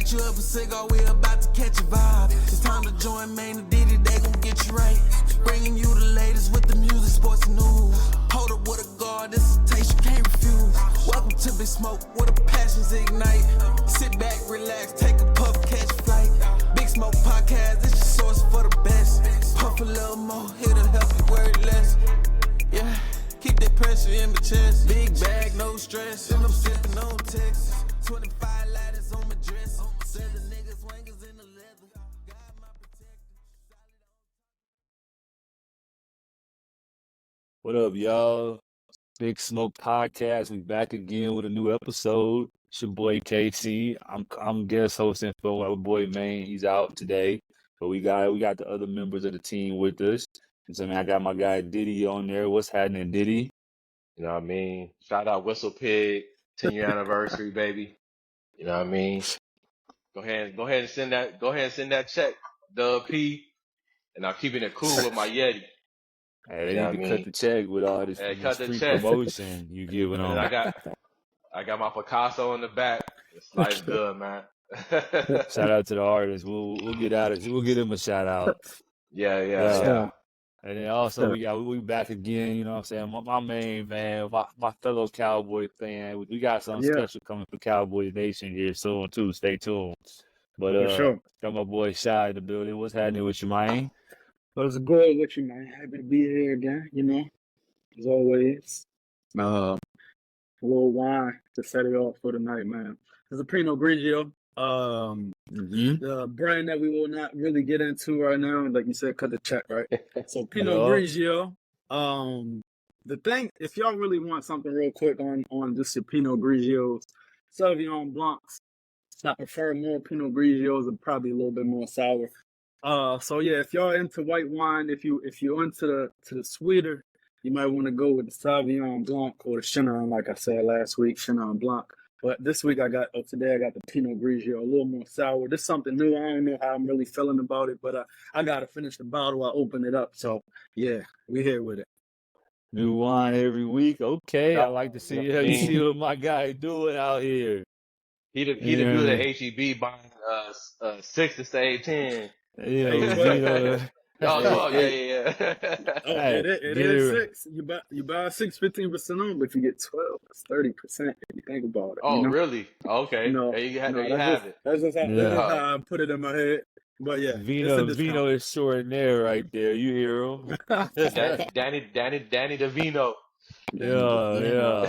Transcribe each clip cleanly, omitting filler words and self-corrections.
Hit you up a cigar, we about to catch a vibe. It's time to join Main and Diddy, they gon' get you right. Bringing you the latest with the music, sports, and news. Hold up with a guard, this is a taste you can't refuse. Welcome to Big Smoke, where the passions ignite. Sit back, relax, take a puff, catch a flight. Big Smoke Podcast, it's your source for the best. Puff a little more, it'll help you worry less. Yeah, keep that pressure in my chest. Big bag, no stress, and I'm sipping on Texas. 25 lighters on my dress. 7 niggas wangers in the leather. Got my protector. What up, y'all? Big Smoke Podcast. We back again with a new episode. It's your boy KC. I'm guest hosting for our boy Main. He's out today, but we got the other members of the team with us. And so, man, I got my guy Diddy on there. What's happening, Diddy? You know what I mean? Shout out Whistle Pig, 10-year anniversary, baby. You know what I mean? Go ahead and send that check, Dub P. And I'm keeping it cool with my Yeti. Hey, they need to cut the check with all this, free promotion you giving on. I got my Picasso in the back. It's like good, man. Shout out to the artists. We'll get out of it. We'll give them a shout out. Yeah. And then also we back again, you know what I'm saying? My main man, my fellow Cowboy fan. We got something special coming for Cowboy Nation here soon too. Stay tuned. But got my boy Shy in the building. What's happening with you, man? Well, it's good with you, man. Happy to be here again, you know, as always. A little wine to set it off for the night, man. It's a Pinot Grigio. The brand that we will not really get into right now, like you said, cut the check, right? So Pinot Grigio. The thing, if y'all really want something real quick on just the Pinot Grigios, Sauvignon Blancs, I prefer more Pinot Grigios and probably a little bit more sour. So yeah, if y'all into white wine, if you're into the sweeter, you might want to go with the Sauvignon Blanc or the Chenin, like I said last week, Chenin Blanc. But this week today I got the Pinot Grigio, a little more sour. This is something new. I don't know how I'm really feeling about it, but I gotta finish the bottle. I open it up. So yeah, we here with it. New wine every week. Okay, I like to see how you see what my guy doing out here. He the dude at HEB buying 6 to say 10. Yeah. Yeah. It is 6. You buy 6, 15% on, but you get 12. It's 30% if you think about it. Oh, you know? Really? Okay. There you have it. That's just how I put it in my head. But yeah, Vino extraordinaire right there. You hear him? Danny DeVino. Yeah.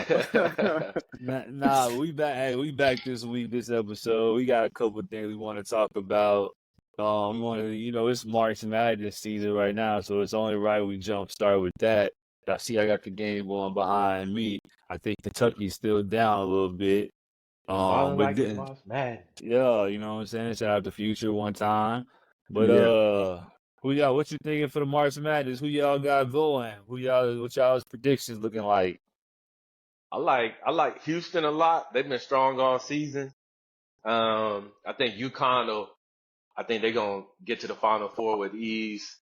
Nah, we back. Hey, we back this week, this episode. We got a couple of things we want to talk about. We want to, it's March Madness season right now, so it's only right we start with that. I got the game going behind me. I think Kentucky's still down a little bit. March Madness. Yeah, you know what I'm saying? Shout out to Future one time. But what you thinking for the March Madness? Who y'all got going? What y'all's predictions looking like? I like Houston a lot. They've been strong all season. I think UConn I think they're gonna get to the Final Four with ease.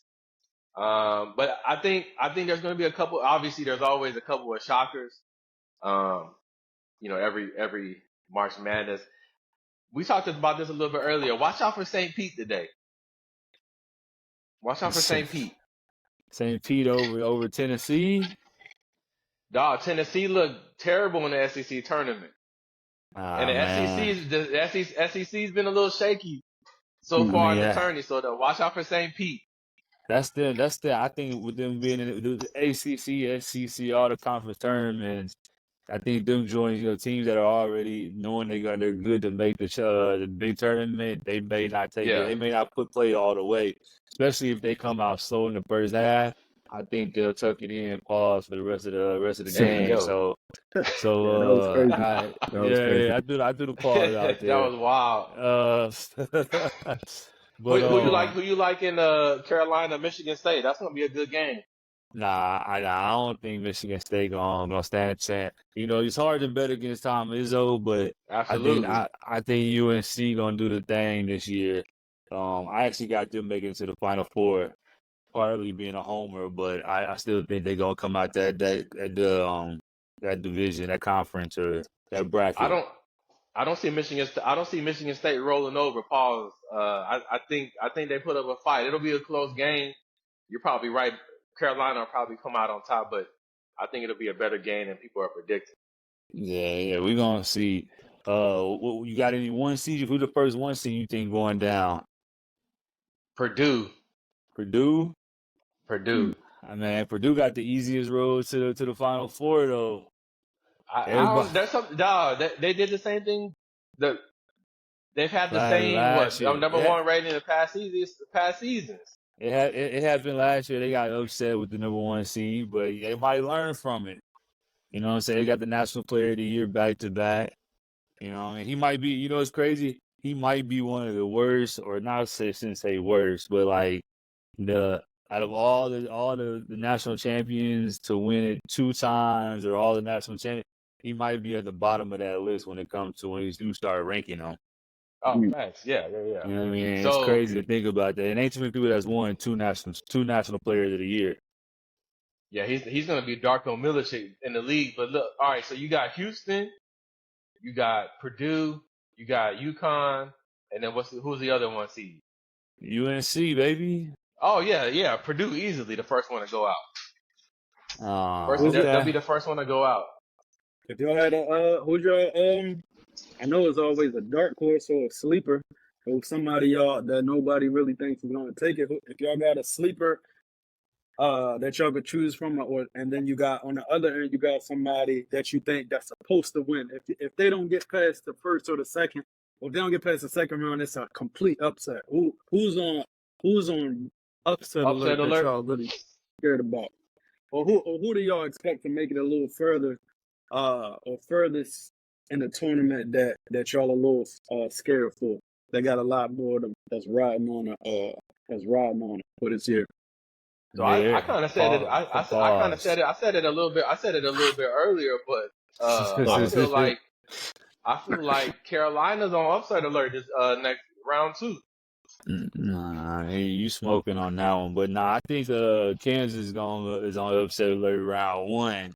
But I think there's gonna be a couple. Obviously, there's always a couple of shockers. Every March Madness. We talked about this a little bit earlier. Watch out for St. Pete today. Watch out for St. Pete. St. Pete over Tennessee. Dog, Tennessee looked terrible in the SEC tournament, and the SEC's been a little shaky so far in the tourney. So watch out for St. Pete. That's I think with them being in the ACC, SEC, all the conference tournaments, I think them joining teams that are already knowing they're good to make the big tournament. They may not take it. They may not play all the way, especially if they come out slow in the first half. I think they'll tuck it in, pause for the rest of the game. So I do the pause out there. That was wild. But who you like in Carolina, Michigan State? That's gonna be a good game. Nah, I don't think Michigan State gonna stand a chance. It's hard to bet against Tom Izzo, but absolutely, I think UNC gonna do the thing this year. I actually got them making it to the Final Four, partly being a homer, but I still think they're gonna come out that division, that conference, or that bracket. I don't see Michigan State rolling over. Pause. I think they put up a fight. It'll be a close game. You're probably right. Carolina will probably come out on top, but I think it'll be a better game than people are predicting. Yeah, we're gonna see. You got any one seed? Who the first one seed you think going down? Purdue. Purdue. Mm. Purdue got the easiest road to the Final Four though. There's something. Dog, they did the same thing. They've had the same number one rating in the past seasons. It happened last year. They got upset with the number one seed, but they might learn from it. You know what I'm saying? They got the National Player of the Year back to back. You know what I mean? He might be. You know, it's crazy. He might be one of the worst, or not shouldn't say worst, but like out of all the national champions to win it 2 times, or all the national champions, he might be at the bottom of that list when it comes to when you do start ranking them. Oh, nice. Yeah. You know what I mean? It's crazy to think about that. And ain't too many people that's won 2 national players of the year. Yeah, he's gonna be Darko Milicic in the league. But look, all right. So you got Houston, you got Purdue, you got UConn, and then who's the other one seed? UNC, baby. Oh yeah. Purdue easily the first one to go out. They'll be the first one to go out. If y'all had who's your I know it's always a dark horse or a sleeper, or somebody y'all that nobody really thinks is gonna take it. If y'all got a sleeper that y'all could choose from, and then you got on the other end you got somebody that you think that's supposed to win. If they don't get past the first or the second, or if they don't get past the second round, it's a complete upset. Who's on upset alert that y'all really scared about? Or who do y'all expect to make it a little further or furthest in the tournament that y'all a little scared for? They got a lot more that's riding on it for this year. So I kind of said it. I kind of said it. I said it a little bit. I said it a little bit earlier, but I feel like Carolina's on upset alert this next round 2. Nah, you smoking on that one, but I think Kansas is on upset alert round 1.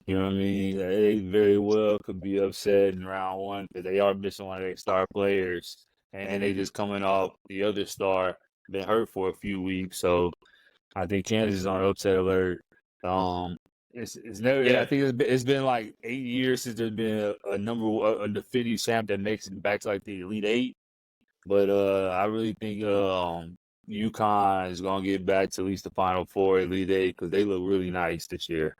You know what I mean? They very well could be upset in round 1 because they are missing one of their star players, and they just coming off the other star, been hurt for a few weeks. So I think Kansas is on upset alert. It's never. Yeah. I think it's been like 8 years since there's been a defending champ that makes it back to like the Elite 8. But I really think UConn is gonna get back to at least the Final Four, Elite 8, because they look really nice this year.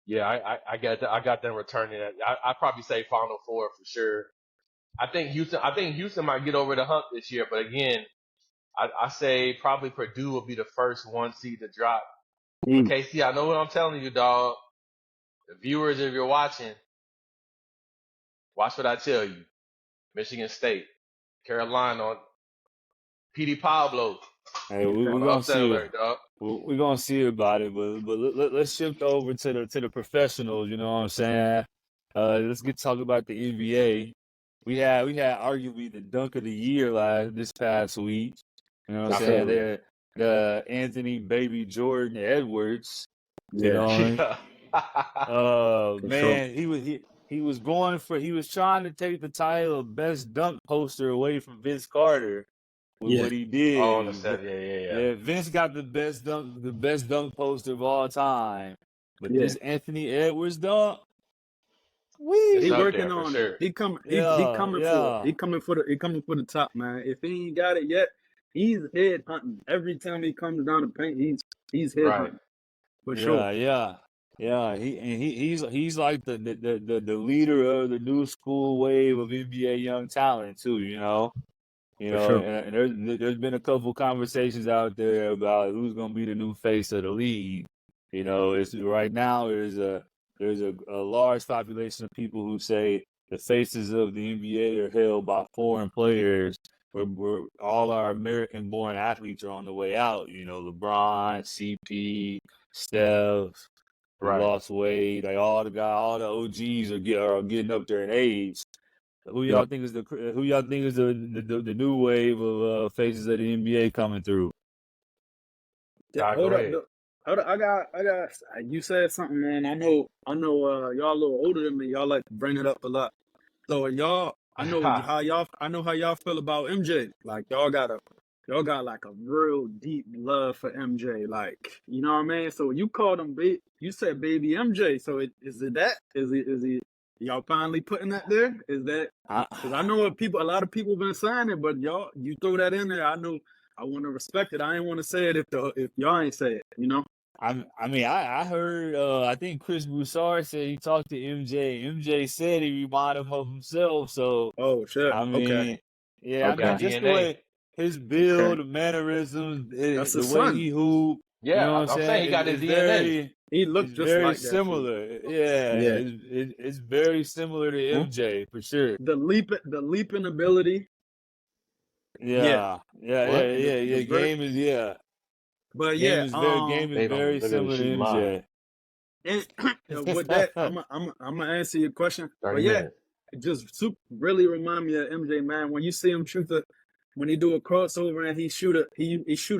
Yeah, I got them returning. I probably say Final Four for sure. I think Houston might get over the hump this year, but again, I say probably Purdue will be the first 1 seed to drop. KC, I know what I'm telling you, dog. The viewers, if you're watching, watch what I tell you. Michigan State, Carolina on PD Pablo. Hey, we're gonna see alert, dog. We're gonna see about it, but let's shift over to the professionals. You know what I'm saying? Let's talk about the NBA. We had arguably the dunk of the year this past week. You know what I'm saying? The Anthony Baby Jordan Edwards. You know what I mean? Man, he was trying to take the title of best dunk poster away from Vince Carter with what he did. Yeah. Vince got the best dunk poster of all time. But this Anthony Edwards dunk, he working on it. He coming for the top, man. If he ain't got it yet, he's head hunting. Every time he comes down the paint, he's head hunting. For sure. Yeah. He's like the leader of the new school wave of NBA young talent too, you know. Sure. And there's been a couple conversations out there about who's gonna be the new face of the league. You know, it's right now there's a large population of people who say the faces of the NBA are held by foreign players. Where all our American-born athletes are on the way out. You know, LeBron, CP, Steph, lost weight. Like all the OGs are getting up there in age. Who y'all think is the new wave of faces of the NBA coming through? Hold up. I got. You said something, man. I know. Y'all a little older than me. Y'all like to bring it up a lot. So y'all I know how y'all feel about MJ. Like y'all got like a real deep love for MJ. Like, you know what I mean? So you called him you said baby MJ. So is it that? Is he y'all finally putting that there? Is that because I know a lot of people been saying it, but you throw that in there. I know I want to respect it. I ain't want to say it if y'all ain't say it, you know? I heard I think Chris Broussard said he talked to MJ. MJ said he reminded him of himself. So Oh shit. I Okay. mean, yeah, Got just the DNA. way his build, Okay. the mannerisms, That's the his way son. he hoop. You know Yeah, what I'm I'm saying saying? he got his It's DNA. He it's looked just very like that fool. similar. Yeah, Yeah. it's very similar to MJ for sure. The leaping ability. Yeah. What? And the vert. But yeah, Game is Made him very literally similar to shoot mine. MJ. and with that, I'm gonna answer your question. 30 But yeah, minutes. it just really remind me of MJ, man. When you see him when he do a crossover and he shoot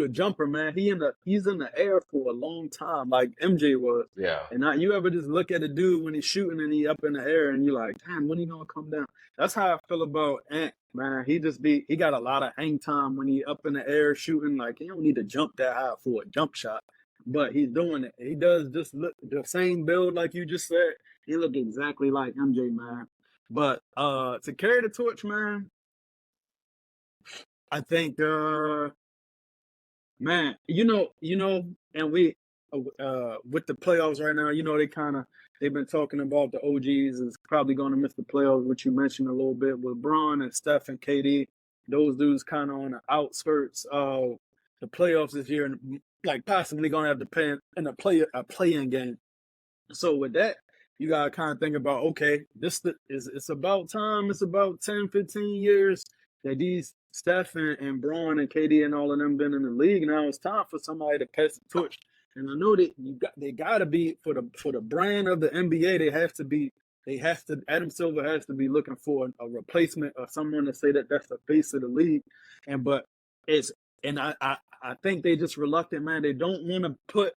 a jumper, man. He's in the air for a long time, like MJ was. Yeah. And now you ever just look at a dude when he's shooting and he up in the air and you're like, damn, when he gonna come down? That's how I feel about Ant, man. He got a lot of hang time when he up in the air shooting. Like he don't need to jump that high for a jump shot. But he's doing it. He does just look the same build like you just said. He look exactly like MJ, man. But to carry the torch, man, I think man, and we with the playoffs right now, they've been talking about the OGs is probably going to miss the playoffs, which you mentioned a little bit with Braun and Steph and KD. Those dudes kind of on the outskirts of the playoffs this year, and like possibly going to have to play in a play-in game. So with that, you got to kind of think about, okay, it's about time. It's about 10, 15 years that these Steph and Braun and KD and all of them been in the league. Now it's time for somebody to pass the torch. And I know that they got to be for the brand of the NBA. Adam Silver has to be looking for a replacement or someone to say that that's the face of the league. I think they just reluctant, man. They don't want to put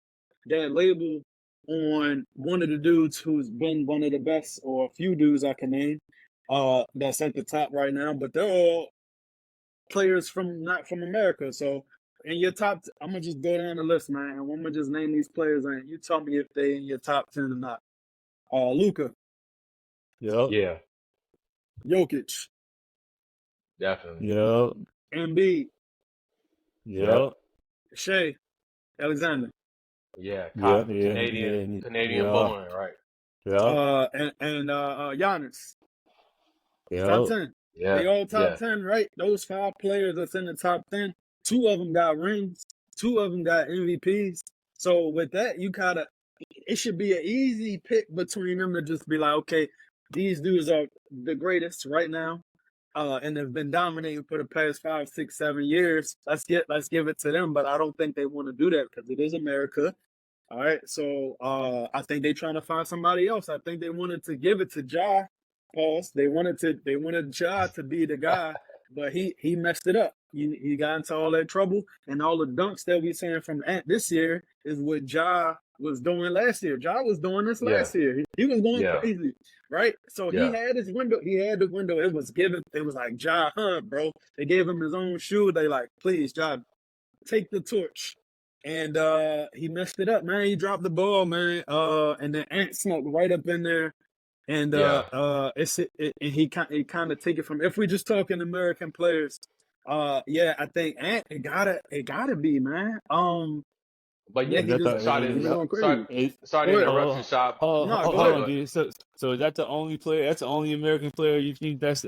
that label on one of the dudes who's been one of the best, or a few dudes I can name, that's at the top right now. But they're all players not from America. So in your top, I'm gonna just go down the list, man, and I'm gonna just name these players, and you tell me if they in your top 10 or not. Luka, Yep. Yeah, Jokic, definitely. Yep. Embiid, Yep. Shea, Alexander, Yeah, Yep. Canadian Yeah. born, right? Yep. and Giannis. Yep. Top 10. Yeah. They all top Yeah. 10, right? Those 5 players that's in the top 10, 2 of them got rings, 2 of them got MVPs. So with that, it should be an easy pick between them to just be like, okay, these dudes are the greatest right now, and have been dominating for the past 5, 6, 7 years. Let's give it to them. But I don't think they want to do that because it is America. All right, so I think they're trying to find somebody else. I think they wanted to give it to Ja. Pause. They wanted Ja to be the guy, but he messed it up. He got into all that trouble, and all the dunks that we seeing from Ant this year is what Ja was doing last year. Ja was doing this last year. He was going crazy, right? So he had his window. He had the window. It was like Ja Hunt, bro. They gave him his own shoe. They like, please, Ja, take the torch. And he messed it up, man. He dropped the ball, man. And then Ant smoked right up in there. And he kind of take it from, if we just talking American players, I think Ant it gotta be, man. But Yeah, yeah, he just sorry he's going crazy. to interrupt you, Shop. Hold No, go on, ahead. dude. So is that the only player? That's the only American player you think that's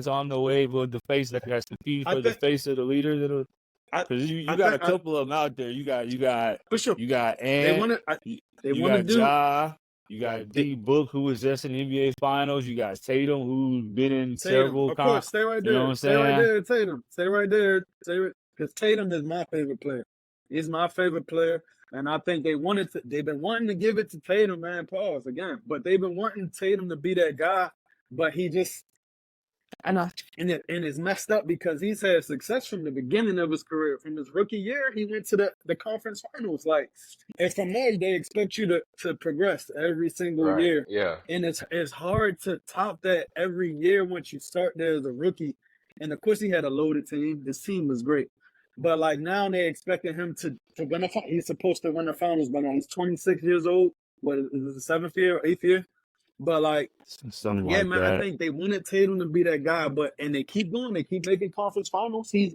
on the way with the face that has to be for the face of the leader? Because you got a couple of them out there. You got for sure. You got They Ant. You got Ja. You got D Book, who was just in the NBA Finals. You got Tatum, who's been in several. Of course, stay right there. You know what I'm stay saying? right there, Tatum. Stay right there. Because Tatum is my favorite player. He's my favorite player, and I think they've been wanting to give it to Tatum, man. Pause again, but they've been wanting Tatum to be that guy, but he just And it's messed up because he's had success from the beginning of his career. From his rookie year, he went to the conference finals. Like, and from there, they expect you to progress every single Right. year. Yeah. And it's hard to top that every year once you start there as a rookie. And of course, he had a loaded team. His team was great. But like now they're expecting him to win the finals. He's supposed to win the finals by now. He's 26 years old. What is it, the 7th year or 8th year? But like, Something yeah, like man, that. I think they wanted Tatum to be that guy, and they keep going. They keep making conference finals. He's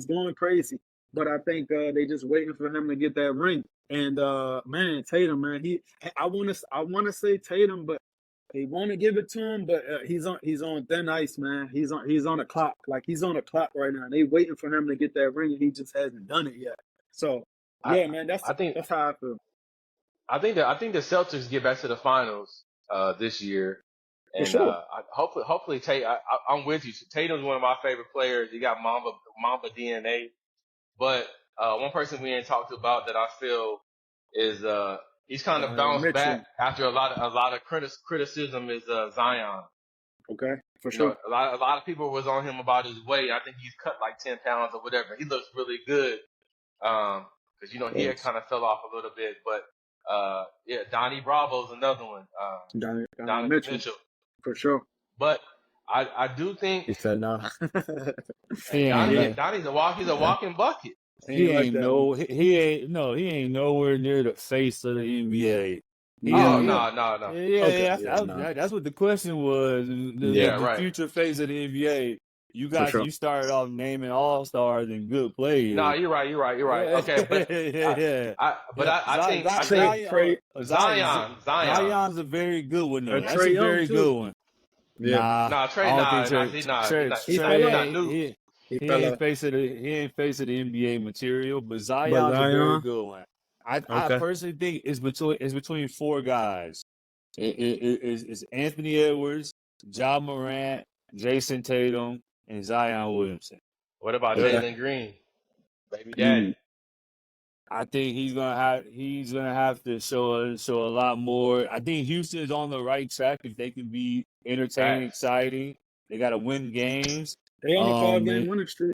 going crazy. But I think they just waiting for him to get that ring. And man, Tatum, man, I want to say Tatum, but they want to give it to him. But he's on thin ice, man. He's on a clock. Like he's on a clock right now. They waiting for him to get that ring, and he just hasn't done it yet. So yeah, man, I think that's how I feel. I think the Celtics get back to the finals this year, For and sure. hopefully I'm with you. Tatum's one of my favorite players. He got Mamba DNA, but one person we ain't talked about that I feel is he's kind of bounced Mitchell. back after a lot of criticism is Zion. Okay, for You sure. know, a lot of people was on him about his weight. I think he's cut like 10 pounds or whatever. He looks really good. Cause you know, he had kind of fell off a little bit, but, yeah, Donnie Bravo's another one. Donnie Mitchell. For sure. But I do think He said no. Donnie's a walking bucket. He like ain't that. he ain't nowhere near the face of the NBA. No. Yeah, no. that's what the question was. The right. future face of the NBA. You For sure. you started off naming all-stars and good players. No, you're right. Okay, but I think Zion's a very good one though. That's Trae a Young, very too. good one. Trae, He ain't face of the NBA material, but Zion's a very good one. I personally think it's between 4 guys. It's Anthony Edwards, Ja Morant, Jason Tatum, and Zion Williamson. What about Jalen Green, baby daddy? I think he's gonna have to show a lot more. I think Houston is on the right track if they can be entertaining, exciting. They got to win games. They on a 5-game winning streak.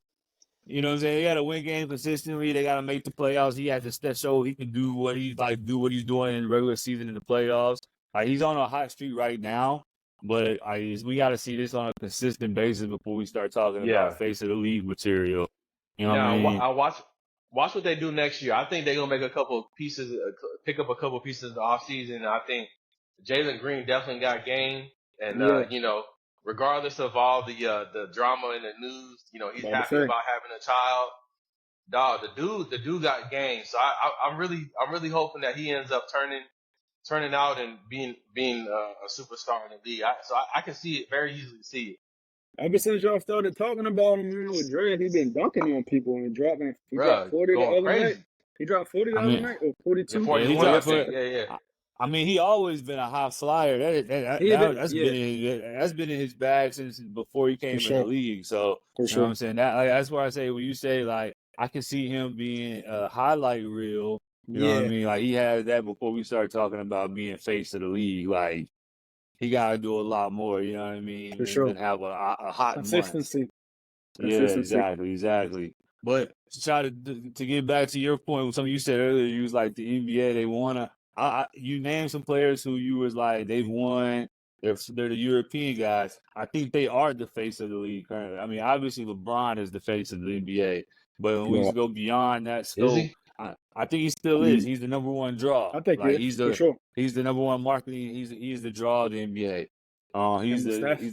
You know what I'm saying? They got to win games consistently. They got to make the playoffs. He has to show he can do what he's doing in the regular season in the playoffs. He's on a hot streak right now, but we got to see this on a consistent basis before we start talking about face of the league material. You know what I mean? Watch what they do next year. I think they're gonna make a couple pieces, pick up a couple pieces in the offseason. I think Jalen Green definitely got game, and you know, regardless of all the drama in the news, you know, he's happy about having a child. Dog, the dude got game. So I'm really hoping that he ends up turning out and being a superstar in the league. I can see it very easily. See it. Ever since y'all started talking about him, you know, with Dre, he been dunking on people and dropping. He dropped 40 the other night. He dropped 40 the other night, or 42. 41, I think. Yeah. I mean, he always been a high flyer. That's been in his bag since before he came in the league. So you know what I'm saying? That's why I say when you say like I can see him being a highlight reel. You know what I mean? Like he had that before we started talking about being face of the league. Like he got to do a lot more. You know what I mean? For sure. And have a hot consistency. Yeah, exactly. But to try to get back to your point, with something you said earlier, you was like the NBA. They wanna. You named some players who you was like they've won. They're the European guys. I think they are the face of the league currently. I mean, obviously LeBron is the face of the NBA, but when we go beyond that scope, I think he still is. He's the number one draw. I think he's the number one marketing. He's the draw of the NBA. He's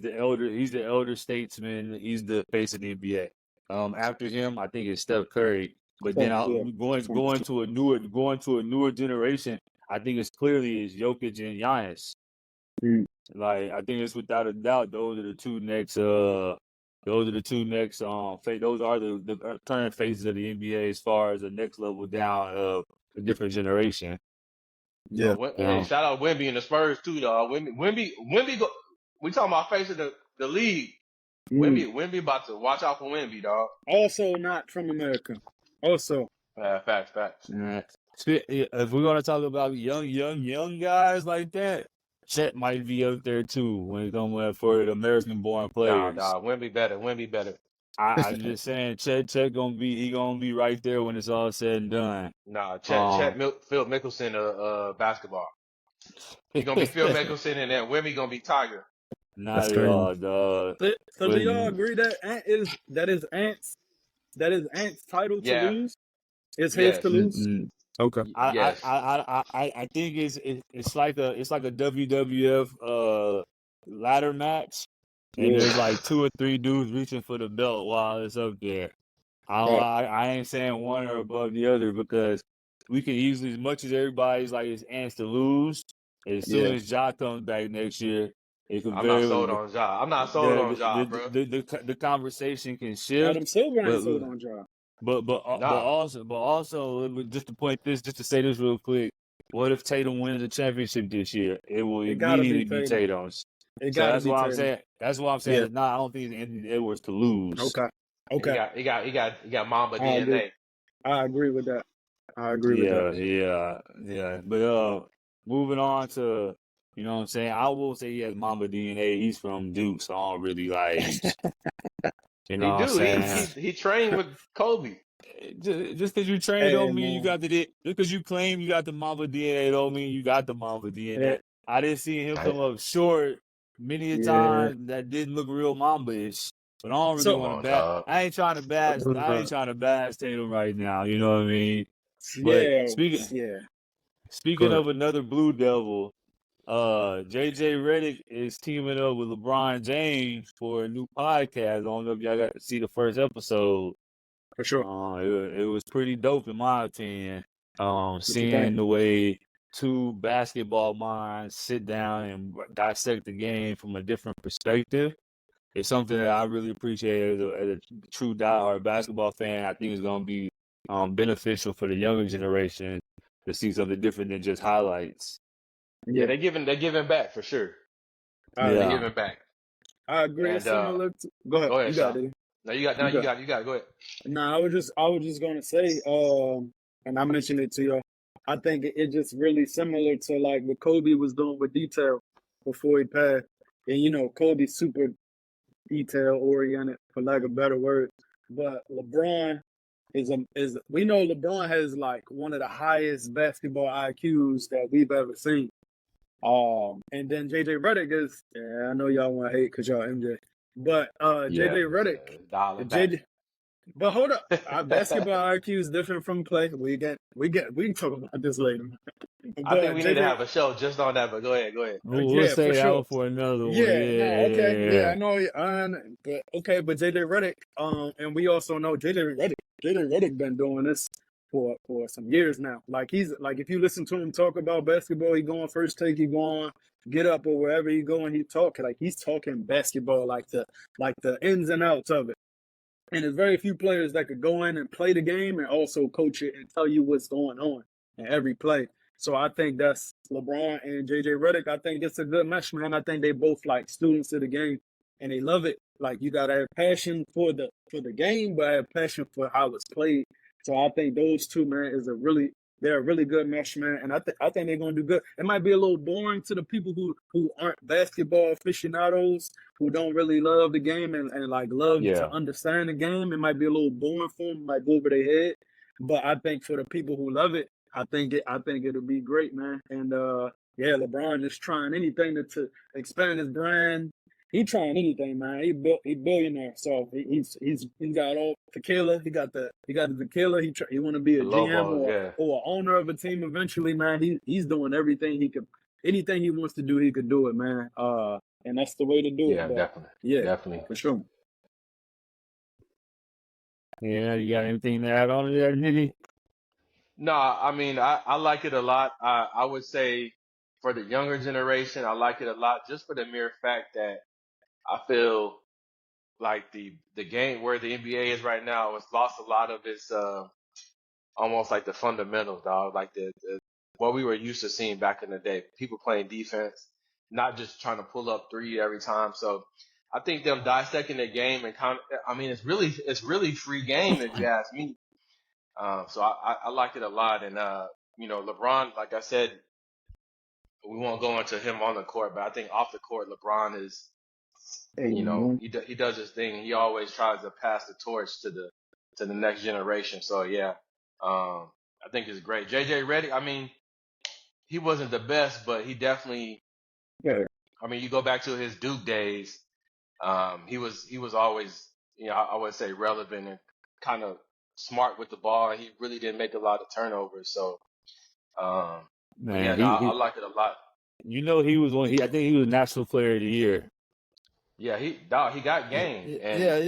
the elder statesman. He's the face of the NBA. After him, I think it's Steph Curry. But then going to a newer generation, I think it's clearly Jokic and Giannis. Like I think it's without a doubt those are the two next. Those are the current faces of the NBA as far as the next level down of a different generation. Yeah. Hey, shout out Wemby and the Spurs too, dog. Wemby go. We talking about face of the league. Wemby about to watch out for Wemby, dog. Also not from America. Also. Facts. If we're gonna talk about young guys like that, Chet might be up there too when it comes for the American-born Nah, players. Wimby better. Wimby better. I'm just saying, Chet gonna be right there when it's all said and done. Nah, Um, Phil Mickelson, basketball. He gonna be Phil Mickelson, and then Wimby gonna be Tiger. not That's at crazy. all, dog. So do But y'all agree that Ant's title to Yeah. lose? It's his to Yes. lose? Okay. Yes. I think it's like a WWF ladder match, and Yeah. there's like 2 or 3 dudes reaching for the belt while it's up there. Right. I ain't saying one or above the other because we can easily, as much as everybody's like it's ants to lose, as soon Yeah. as Ja comes back next year, it could I'm not very sold on Ja. I'm not sold on Ja, bro. the conversation can shift, Adam Silver ain't but sold on Ja. Nah. also just to point this, just to say this real quick, what if Tatum wins the championship this year? It will It gotta be immediately be Tatum. Tatum's. It So gotta that's be why I'm Tatum. saying. That's why I'm saying. Yeah. That, nah, I don't think it's Anthony Edwards to lose. Okay. He Okay. got Mamba I agree. DNA. I agree with that. I agree with that. Yeah. But moving on to, you know what I'm saying. I will say he has Mamba DNA. He's from Duke, so I don't really like. You know He what I'm do. saying. He trained with Kobe. Just because you train Hey don't mean you man. got the. Just because you claim you got the Mamba DNA don't mean you got the Mamba Yeah. DNA. I didn't see him come up short many a Yeah. time that didn't look real Mamba-ish. But I don't really Come So want to on, bash. dog. I ain't trying to bash Tatum right now. You know what I mean? But yeah. speaking Yeah. speaking Good. of another Blue Devil, JJ Reddick is teaming up with LeBron James for a new podcast. I don't know if y'all got to see the first episode. For sure. It was pretty dope in my opinion. What you Seeing think? the way 2 basketball minds sit down and dissect the game from a different perspective. It's something that I really appreciate as a true diehard basketball fan. I think it's going to be beneficial for the younger generation to see something different than just highlights. Yeah, Yeah. they're giving back for sure. I They're agree. Yeah. giving back. I agree. And It's similar to go ahead. go ahead, You got Sean. it. No, you You got got go ahead. No, I was just gonna say, and I mentioned it to you. I think it just really similar to like what Kobe was doing with detail before he passed. And Kobe's super detail oriented, for lack of better word. But LeBron is we know LeBron has like one of the highest basketball IQs that we've ever seen. And then JJ Redick is, I know y'all want to hate because y'all MJ, but Yeah, JJ Redick, dial it back. JJ. But hold up, our basketball IQ is different from play. We can talk about this later. I think But we need to JJ, have a show just on that. But go ahead. We'll yeah, for say that sure. one for another one. Yeah, no, okay, yeah, I Yeah. know. But okay, but JJ Redick, and we also know JJ Redick been doing this for some years now. Like he's like, if you listen to him talk about basketball, he going first take, he going get up or wherever he going, he talking like he's talking basketball, like the ins and outs of it. And there's very few players that could go in and play the game and also coach it and tell you what's going on in every play. So I think that's LeBron and JJ Redick. I think it's a good match, man. I think they both like students of the game and they love it. Like you gotta have passion for the game, but have passion for how it's played. So I think those two, man, they're a really good match, man. And I think they're gonna do good. It might be a little boring to the people who aren't basketball aficionados, who don't really love the game and like love to Yeah, understand the game. It might be a little boring for them, might go over their head. But I think for the people who love it, I think it'll be great, man. And yeah, LeBron is trying anything to expand his brand. He trying anything, man. He billionaire, so he's got all tequila. He got the tequila. He want to be the a GM Lobos. Yeah, or an owner of a team eventually, man. He's doing everything he could. Anything he wants to do, he could do it, man. And that's the way to do it. yeah, But definitely, yeah, definitely. for sure. Yeah, you got anything to add on to that, Nitty? No, I mean I like it a lot. I would say for the younger generation, I like it a lot just for the mere fact that I feel like the game where the NBA is right now has lost a lot of its almost like the fundamentals, dog. Like the what we were used to seeing back in the day. People playing defense, not just trying to pull up three every time. So I think them dissecting the game and I mean it's really free game if you ask me. So I like it a lot. And LeBron, like I said, we won't go into him on the court, but I think off the court, LeBron is, Hey, you know, man. he does his thing. He always tries to pass the torch to the next generation. So yeah, I think it's great. JJ Reddick, I mean, he wasn't the best, but he definitely. Yeah. I mean, you go back to his Duke days. He was always, you know, I would say relevant and kind of smart with the ball. He really didn't make a lot of turnovers. So, but yeah, Man, no, I like it a lot. you know, he was one. I think he was National Player of the Year. Yeah, he got game, and Yeah.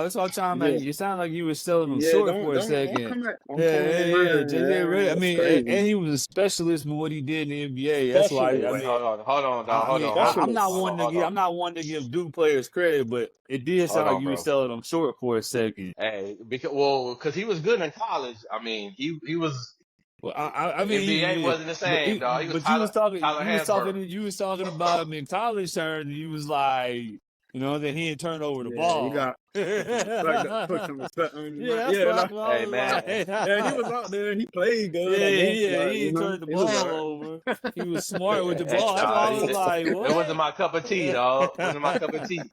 That's all I'm trying to Yeah. make. You sound like you were selling him Yeah, short don't for a don't second. come on Yeah. mine. JJ Redick. I That's mean, crazy. and he was a specialist in what he did in the NBA. That's why. I Specialist. wait, mean, hold on, dog, I hold mean, on, hold on, I'm not Specialist. hold one on, to hold give. on, I'm not one to give Duke players credit, but it did hold sound like on, you were bro. selling them short for a second. Hey, because he was good in college. I mean, he was. Well, I The NBA mean, wasn't the same, dog. He was but you was talking, Tyler Hansborough. you was talking about him in college terms. You was like, you know, that he didn't turn over the Yeah, you ball. got put some respect on his Yeah, name. that's Yeah, what like, I Hey was man, like. yeah, he was out there. He played good, I Yeah, guess. Like, he you didn't know, turn the he was ball all over. right. He was smart with the hey, ball. That's why I dog, was like, it wasn't my cup of tea, dog. It wasn't my cup of what? tea.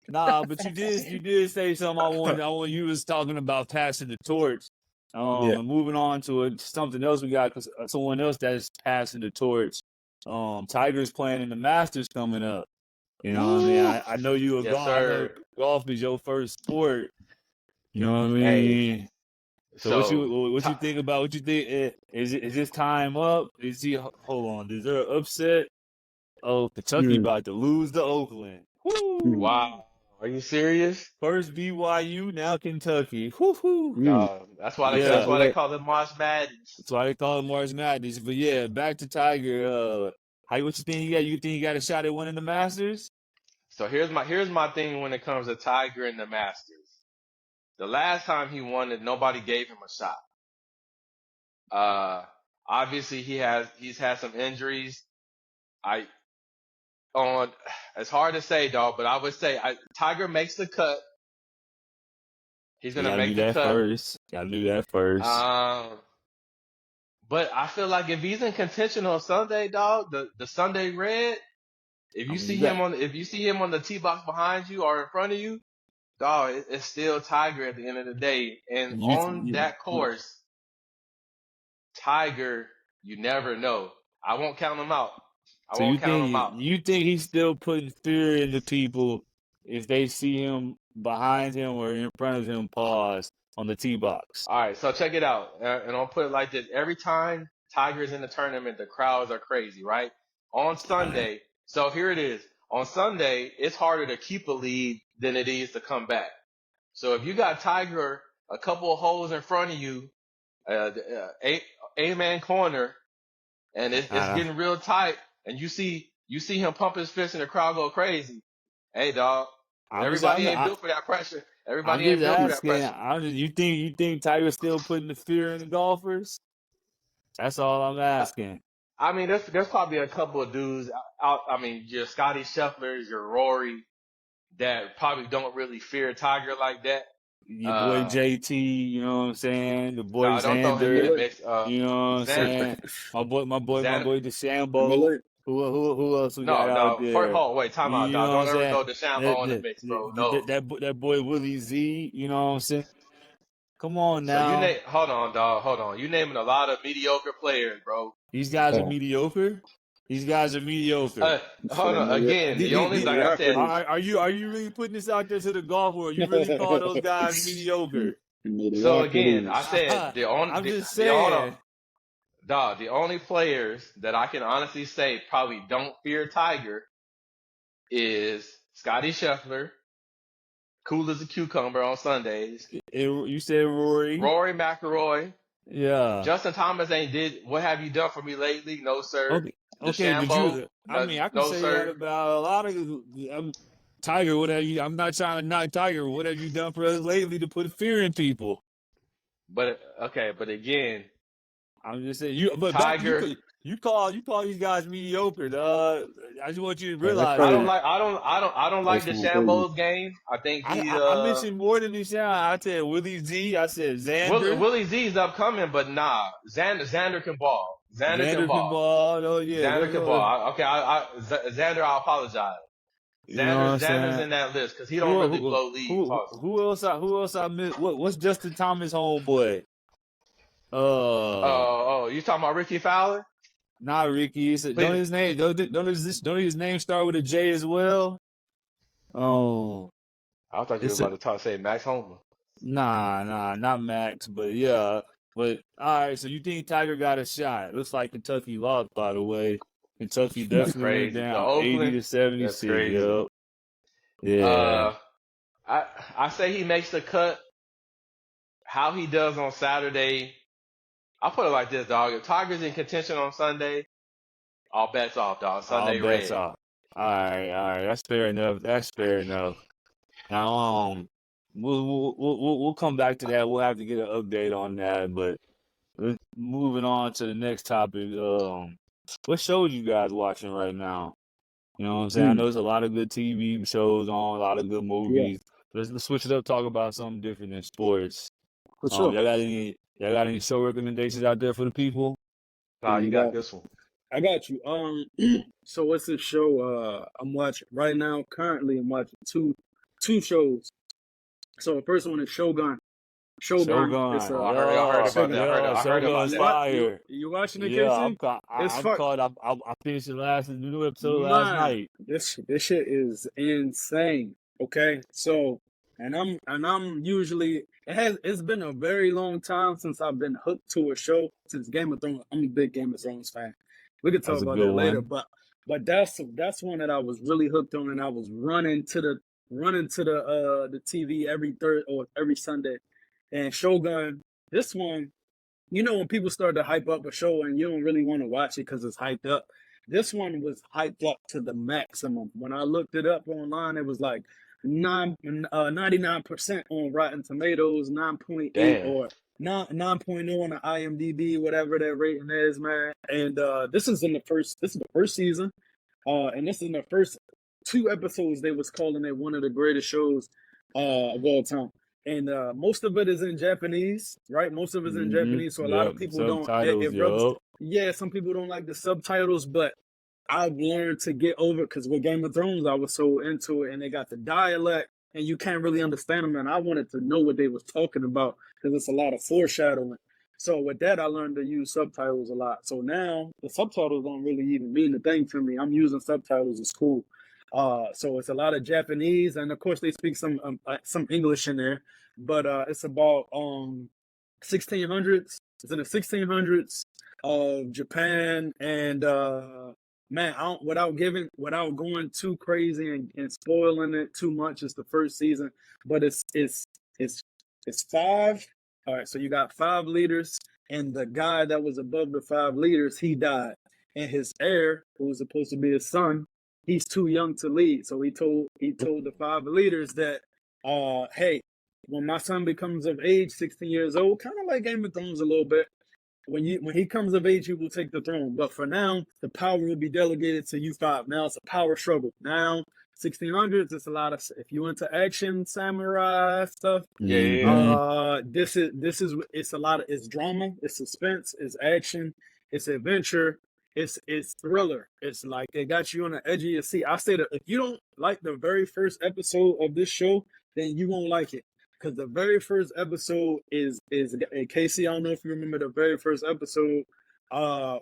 Nah, but you did say something I want you was talking about passing the torch. Yeah. And moving on to something else we got, because someone else that's passing the torch. Tiger's playing in the Masters coming up. You know what I mean? Woo! I know you a Yes, golf. I know sir. golf is your first sport. You know what I Hey, mean? So so what you think about what you think? Is this time up? Is he? Hold on. Is there an upset? Oh, Kentucky Mm, about to lose to Oakland. mm, wow, are you serious? First BYU, now Kentucky. Woo. mm. That's Yeah, why they Congratulations. call it March Madness. that's why they call it March Madness. But yeah, back to Tiger. What you think he got? You think he got a shot at winning the Masters? So here's my thing when it comes to Tiger and the Masters. The last time he won it, nobody gave him a shot. Uh, obviously he's had some injuries. I on It's hard to say, dog, but I would say Tiger makes the cut. He's You gonna gotta do make the that cut. first. Gotta do that first. But I feel like if he's in contention on Sunday, dog, the Sunday red, I mean, if you see him on the tee box behind you or in front of you, dog, it's still Tiger at the end of the day. And on that course, Tiger, you never know. I won't count him out. I So won't count him out. you think he's still putting fear into people if they see him behind him or in front of him pause on the tee box? All right, so check it out. And I'll put it like this. Every time Tiger's in the tournament, the crowds are crazy, right? On Sunday, so here it is. On Sunday, it's harder to keep a lead than it is to come back. So if you got Tiger a couple of holes in front of you, A-man corner, and it's getting real tight, and you see him pump his fist and the crowd go crazy. Hey, dog, everybody ain't built for that pressure. I'm Everybody just ain't built for that asking. pressure. You think Tiger's still putting the fear in the golfers? That's all I'm asking. I mean, there's probably a couple of dudes out. I mean, your Scotty Schefflers, your Rory, that probably don't really fear Tiger like that. Your boy JT, you know what I'm saying? The boy No, don't throw him in the Xander, mix. you know what I'm saying? My boy Xander. DeChambeau. Who else we got out No. there? Wait, time out, You dog. know what Don't I'm ever saying? throw DeChambeau in the mix, bro. No. That boy Willie Z, you know what I'm saying? Come on So now. hold on, dog. Hold on. You naming a lot of mediocre players, bro. These guys are mediocre. These guys are mediocre. Hold on. Again, the only, like I said, Are you really putting this out there to the golf world? You really call those guys mediocre? So again, I said I'm just saying. Dog, the only players that I can honestly say probably don't fear Tiger is Scotty Scheffler, cool as a cucumber on Sundays. You said Rory McIlroy. Yeah. Justin Thomas ain't did. What have you done for me lately? No, sir. Okay, but I can say that about a lot of Tiger. What have you? I'm not trying to knock Tiger. What have you done for us lately to put fear in people? But again, I'm just saying Tiger. You call these guys mediocre, dog. I just want you to realize. I don't like DeChambeau's game. I think I mentioned more than DeChambeau. I said Willie Z. I said Xander. Willie Z is upcoming, but nah, Xander can ball. Xander can Xander can ball. ball. Oh yeah, Xander can ball. Okay, Xander, I apologize. You know what I'm Xander's saying? in that list because he don't really blow leads. Who else I missed? What's Justin Thomas' homeboy? You talking about Ricky Fowler? Not Ricky. Don't his name start with a J as well? Oh, I thought you were about to say Max Homer. Nah, not Max, but yeah. But all right, so you think Tiger got a shot? Looks like Kentucky lost, by the way. Kentucky definitely went down 80 to 76. That's crazy. Yep. Yeah. I say he makes the cut. How he does on Saturday, I'll put it like this, dog. If Tiger's in contention on Sunday, all bets off, dog. Sunday all bets red. off. All right. That's fair enough. Now, we'll come back to that. We'll have to get an update on that. But moving on to the next topic. What shows you guys watching right now? You know what I'm saying? I know there's a lot of good TV shows on, a lot of good movies. Yeah. Let's switch it up. Talk about something different than sports. For sure. Y'all got any show recommendations out there for the people? Nah, you got this one. I got you. So what's this show? I'm watching right now. Currently, I'm watching two shows. So the first one is Shogun. Shogun. I heard about that. Shogun's fire. You watching it, yeah, Casey? I'm caught up. I finished the new episode last night. This shit is insane. Okay, so and I'm usually it's been a very long time since I've been hooked to a show since Game of Thrones. I'm a big Game of Thrones fan. We could talk about that later, but that's one that I was really hooked on, and I was running to the TV every Sunday. And Shogun, this one, you know, when people start to hype up a show and you don't really want to watch it because it's hyped up. This one was hyped up to the maximum. When I looked it up online, it was like 99% on Rotten Tomatoes, 9.8 or 9.0 on the IMDb, whatever that rating is, man. And this is the first season, and this is in the first 2 episodes. They was calling it one of the greatest shows of all time. And most of it is in Japanese, right? Most of it is in Japanese, so a lot of people don't. Some people don't like the subtitles, but I've learned to get over it because with Game of Thrones, I was so into it, and they got the dialect, and you can't really understand them. And I wanted to know what they was talking about because it's a lot of foreshadowing. So with that, I learned to use subtitles a lot. So now the subtitles don't really even mean a thing to me. I'm using subtitles at school. So it's a lot of Japanese, and of course they speak some English in there, but it's about 1600s. It's in the 1600s of Japan, and man, without going too crazy and spoiling it too much, it's the first season, but it's 5. All right, so you got 5 leaders, and the guy that was above the 5 leaders, he died, and his heir, who was supposed to be his son, he's too young to lead. So he told the 5 leaders that, hey, when my son becomes of age, 16 years old, kind of like Game of Thrones a little bit, when he comes of age, he will take the throne. But for now, the power will be delegated to you 5. Now it's a power struggle. Now, 1600s, it's a lot of, if you into action, samurai stuff, it's a lot of, it's drama, it's suspense, it's action, it's adventure. It's thriller. It's like they got you on the edge of your seat. I say that if you don't like the very first episode of this show, then you won't like it. Because the very first episode is Casey, I don't know if you remember the very first episode,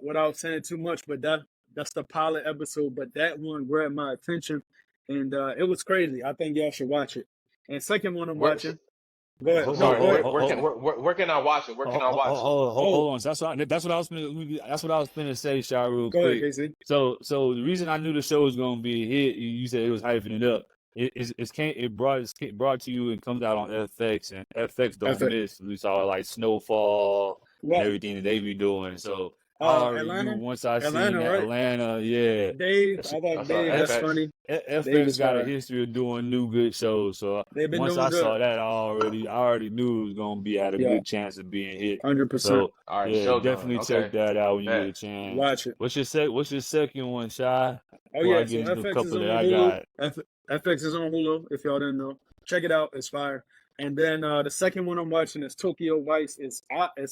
without saying too much, but that's the pilot episode. But that one grabbed my attention, and it was crazy. I think y'all should watch it. And second one I'm watching. Go ahead. Where can I watch it? Where can I watch it? Hold on. That's what I was finna say, Sha, real quick. Go ahead, Casey. So the reason I knew the show was gonna be a hit, you said it was hyping it up. It brought to you and comes out on FX, and FX don't miss. We saw like Snowfall and everything that they be doing. So Atlanta? Once I seen Atlanta, Atlanta, yeah. Dave, I like Dave. That's funny. FX got a history of doing new good shows. So once I saw that, I already knew it was gonna be at a good chance of being hit. 100%. So definitely check that out when you get a chance. Watch it. What's your second one, Shy? Oh yeah, so FX is on Hulu. FX is on Hulu. If y'all didn't know, check it out. It's fire. And then the second one I'm watching is Tokyo Vice. It's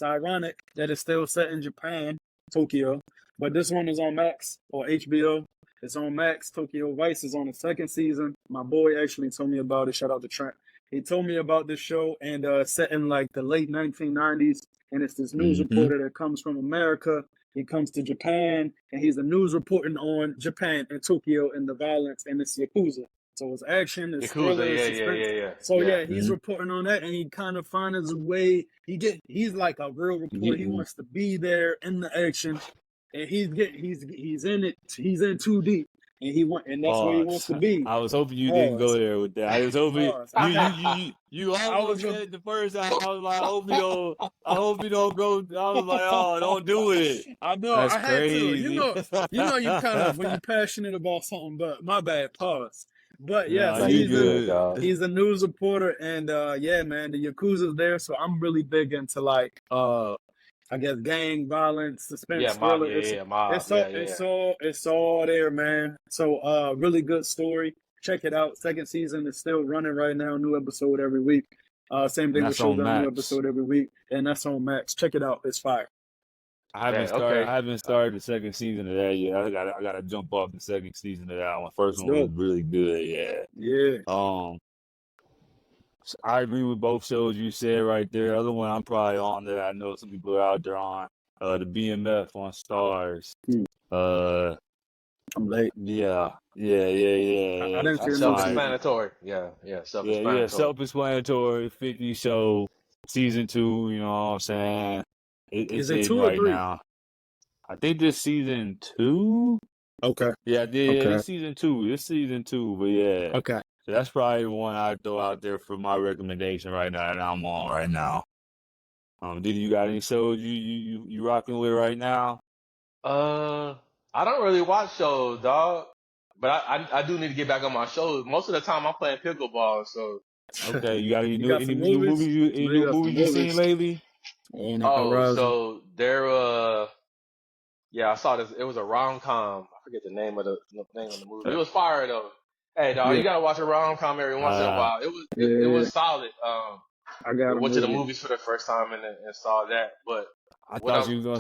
ironic that it's still set in Japan. Tokyo. But this one is on Max or HBO. It's on Max. Tokyo Vice is on the second season. My boy actually told me about it. Shout out to Trent. He told me about this show and set in like the late 1990s. And it's this news reporter that comes from America. He comes to Japan and he's a news reporting on Japan and Tokyo and the violence and it's Yakuza. So it's action, it's thriller, it's suspense. Yeah. So he's reporting on that, and he kind of finds a way. He's like a real reporter. He wants to be there in the action, and he's in it. He's in too deep, and that's where he wants to be. I was hoping you didn't go there with that. I was hoping you almost said the first time. I was like, I hope you don't go. I was like, oh, don't do it. I know. That's I had crazy. to. You kind of when you're passionate about something. But my bad. Pause. But yeah, so he's a news reporter, and man, the Yakuza's there, so I'm really big into like I guess gang violence, suspense, thriller. It's all there, man. So really good story. Check it out. Second season is still running right now. New episode every week. Same thing with shows, new episode every week, and that's on Max. Check it out. It's fire. I haven't started the second season of that yet. I gotta jump off the second season of that one. First one was really good. Yeah. I agree with both shows you said right there. Other one I'm probably on that I know some people are out there on. The BMF on Stars. I'm late. Yeah. I didn't see self-explanatory. Yeah, self-explanatory. Yeah, self-explanatory. 50 show, season 2. You know what I'm saying? It's is it 2 or 3 now? I think this season 2. Okay. Yeah, it's season 2. It's season 2, but yeah. Okay. So that's probably the one I'd throw out there for my recommendation right now that I'm on right now. Did you got any shows you rocking with right now? I don't really watch shows, dog. But I do need to get back on my shows. Most of the time I'm playing pickleball, so. Okay, you got any new movies you seen lately? So there I saw this. It was a rom-com. I forget the name of the movie. It was fire though. Hey dog, you gotta watch a rom-com every once in a while. It was solid. I went to the movies for the first time and saw that. But I thought you were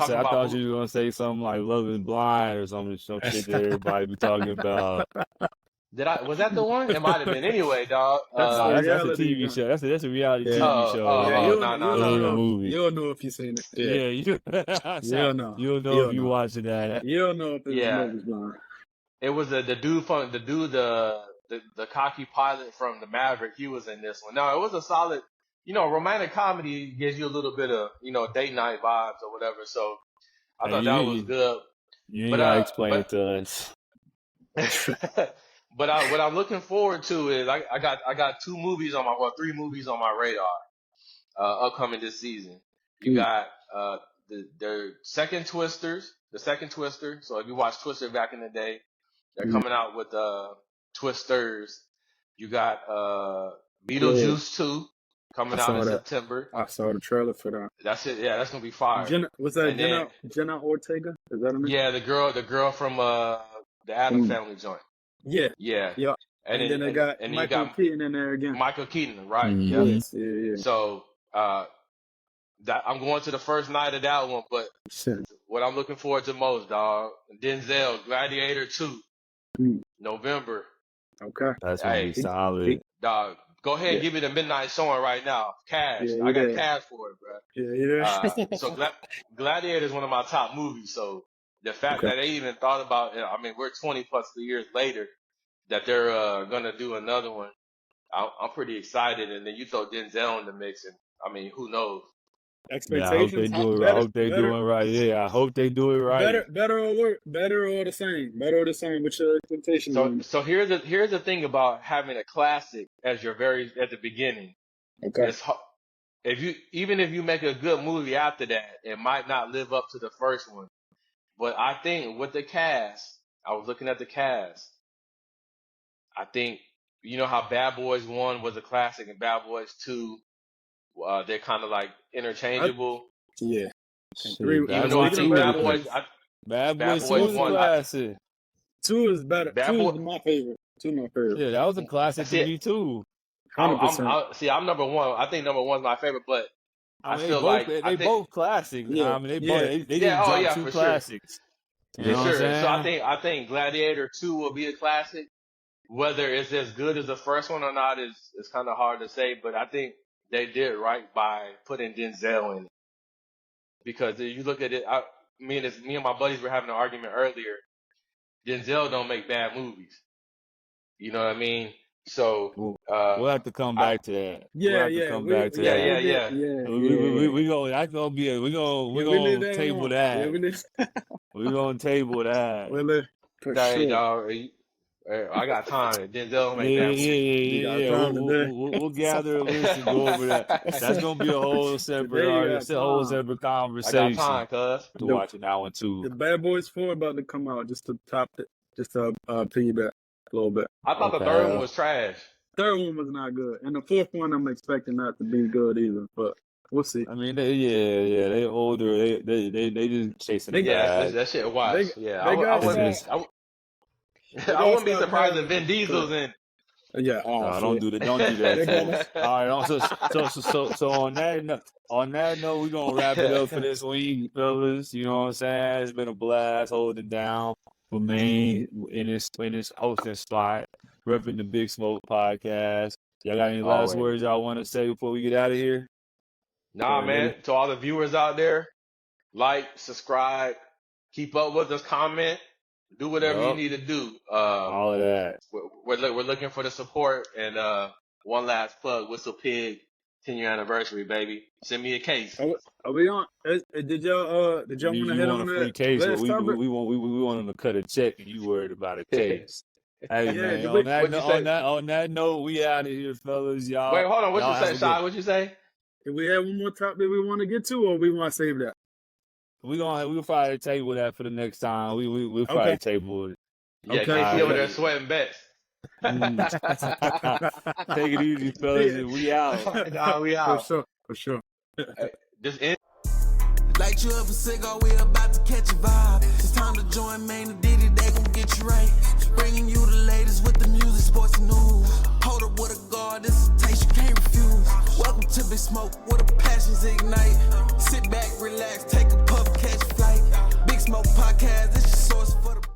gonna say something like Love Is Blind or some shit that everybody be talking about. Was that the one? It might have been anyway, dog. That's a TV show. That's a reality TV show. No. Movie. You'll know if you've seen it. You'll know. You'll know if you watching that. You'll know if it's Love Is Blind. It was the cocky pilot from the Maverick. He was in this one. No, it was a solid. Romantic comedy gives you a little bit of date night vibes or whatever. So I thought that was good. You ain't gotta explain it to us. But what I'm looking forward to is I got 3 movies on my radar upcoming this season. You got the second Twister. So if you watched Twister back in the day, they're coming out with Twisters. You got Beetlejuice 2 coming out in September. I saw the trailer for that. That's it. Yeah, that's gonna be fire. Was that Jenna Ortega? Is that her name? Yeah, the girl from the Addams Family joint. Yeah. And then they got Michael Keaton in there again. Michael Keaton, right? Yeah. So I'm going to the first night of that one, but what I'm looking forward to most, dog, Denzel, Gladiator 2, November. Okay. That's gonna be solid. Dog, go ahead and give me the midnight showing right now. Cash. I got cash for it, bro. Yeah. So Gladiator is one of my top movies, so the fact that they even thought about it, we're 20 plus years later that they're going to do another one. I'm pretty excited. And then you throw Denzel in the mix, and who knows? Expectations. I hope they do it right. Yeah, I hope they do it right. Better or the same. Better or the same with your expectations. So here's the thing about having a classic as your at the beginning. Okay. If you make a good movie after that, it might not live up to the first one. But I think with the cast, I was looking at the cast. I think how Bad Boys 1 was a classic and Bad Boys 2, they're kind of like interchangeable. Yeah. Even though I think Bad Boys 2 is a classic. 2 is better. 2 is my favorite. 2 is my favorite. Yeah, that was a classic to me too. 100%. I'm number 1. I think number 1 is my favorite, but I mean, feel like I they think both classics. Yeah, I mean, yeah. they yeah, just oh dropped yeah, two for sure. classics. You know For what I'm sure. So saying? I think Gladiator 2 will be a classic. Whether it's as good as the first one or not is kind of hard to say, but I think they did right by putting Denzel in it. Because if you look at it, me and my buddies were having an argument earlier. Denzel don't make bad movies. You know what I mean? So, We'll have to come I, back to that. We'll Yeah, have to yeah, come we back to yeah that. we did yeah. We go. That's gonna be we we leave gonna that table alone. that. Yeah, we leave. We gonna table that. We leave for Hey, sure. dog, I got time. Denzel don't make Yeah, bad movies. You got yeah. time today. We'll gather a list and go over that. That's gonna be a whole separate Today you artist, got a whole time. separate I got conversation. time, cuz. To watch that one too. The Bad Boys 4 about to come out. Just to top it, just to piggyback a little bit. I thought the third one was trash. Third one was not good, and the fourth one I'm expecting not to be good either. But we'll see. I mean, they older. They just chasing the Yeah, bag. that shit was. Yeah, they got I wouldn't be surprised if Vin Diesel's in. Yeah. No, don't do that. Don't do that. All right. So on that note, we're gonna wrap it up for this week, fellas. You know what I'm saying? It's been a blast holding it down for me in this hosting spot, repping the Big Smoke podcast. Y'all got any last words y'all want to say before we get out of here? Nah, man. To all the viewers out there, like, subscribe, keep up with us, comment, do whatever you need to do. All of that. We're looking for the support. And one last plug, Whistle Pig, 10-year anniversary, baby. Send me a case. Are we on? Did y'all want to hit on a free that? case? We want them to cut a check, and you worried about a case. Hey, man, on that note, we out of here, fellas. Y'all. Wait, hold on. What you say, Shai? What you say? If we have one more topic we want to get to, or we want to save that? We'll probably table that for the next time. We'll probably table it. Yeah, Okay. KC over there sweating bets. Take it easy, fellas. We out. Nah, we out. For sure. Just end. Light you up a cigar, we about to catch a vibe. It's time to join Main and Diddy, they gon' get you right. Bringing you the latest with the music, sports, and news. Hold up with a guard, this is a taste you can't refuse. Welcome to Big Smoke, where the passions ignite. Sit back, relax, take